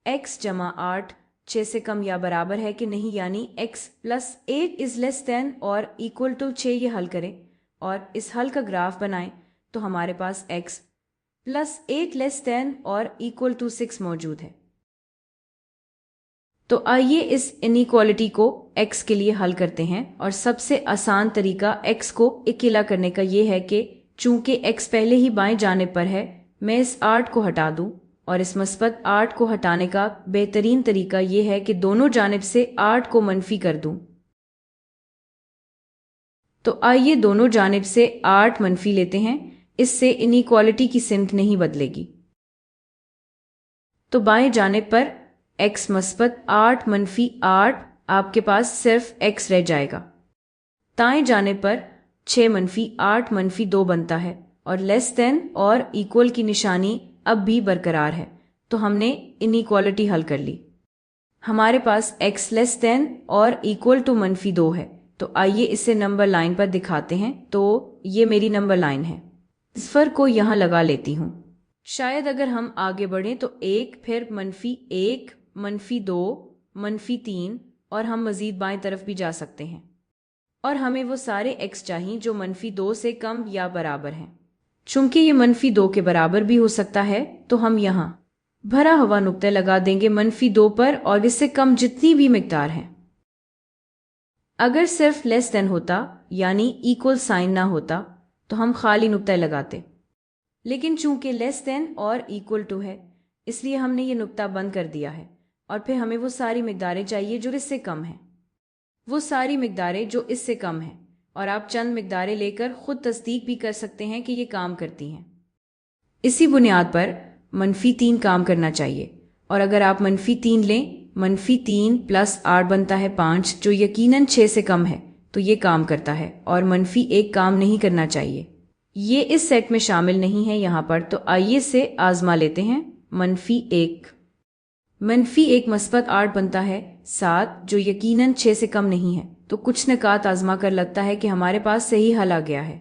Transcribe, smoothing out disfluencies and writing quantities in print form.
x जमा 8 6 से कम या बराबर है कि नहीं, यानी x plus 8 is less than और इक्वल टू 6। ये हल करें और इस हल का ग्राफ बनाएं तो हमारे पास x प्लस 8 लेस देन और इक्वल टू 6 मौजूद है। तो आइए इस इनइक्वालिटी को x के लिए हल करते हैं। और सबसे आसान तरीका x को अकेला करने का ये है कि चूंकि x पहले ही बाएं जानिब पर है, मैं इस 8 को हटा दूं। और इस मस्बत 8 को हटाने का बेहतरीन तरीका यह है कि दोनों जानिब से 8 को मनफी कर दूं। तो आइए दोनों जानिब से 8 मनफी लेते हैं, इससे इनइक्वालिटी की सिमत नहीं बदलेगी। तो बाएं जानिब पर x मस्बत 8 मनफी 8, आपके पास सिर्फ x रह जाएगा। दाएं जानिब पर 6 मनफी 8 मनफी 2 बनता है और लेस देन और इक्वल की निशानी अब भी बरकरार है। तो हमने इनइक्वालिटी हल कर ली। हमारे पास x लेस देन और इक्वल टू मनफी 2 है। तो आइए इसे नंबर लाइन पर दिखाते हैं। तो ये मेरी नंबर लाइन है, इस फर्क को यहाँ लगा लेती हूँ। शायद अगर हम आगे बढ़ें तो 1, फिर मनफी 1, मनफी 2, मनफी 3 और हम मजीद बाएं तरफ भी जा सकते हैं। और हमें वो सारे x चाहिए जो मनफी 2 से कम या बराबर हैं। चूंकि ये मनफी 2 के बराबर भी हो सकता है, तो हम यहाँ भरा हुआ नुक्ता लगा देंगे मनफी 2 पर और इससे कम जितनी भी मिकदार है। अगर सिर्फ लेस देन होता यानी इक्वल साइन ना होता तो हम खाली नुक्ता लगाते, लेकिन चूंकि लेस देन और इक्वल टू है इसलिए हमने ये नुक्ता बंद कर दिया है। और फिर हमें वो सारी मिकदारें चाहिए जो इससे कम है, वो सारी मिकदारें जो इससे कम है। और आप चंद मिकदारें लेकर खुद तस्दीक भी कर सकते हैं कि ये काम करती हैं। इसी बुनियाद पर मनफी 3 काम करना चाहिए। और अगर आप मनफी 3 लें, मनफी 3 प्लस 8 बनता है 5, जो यकीनन 6 से कम है, तो ये काम करता है। और मनफी 1 काम नहीं करना चाहिए, ये इस सेट में शामिल नहीं है यहाँ पर। तो आइए से आजमा लेते हैं। मनफी 1 मस्बत 8 बनता है 7, जो यकीनन 6 से कम नहीं है। तो कुछ निकात आजमा कर लगता है कि हमारे पास सही हल आ गया है।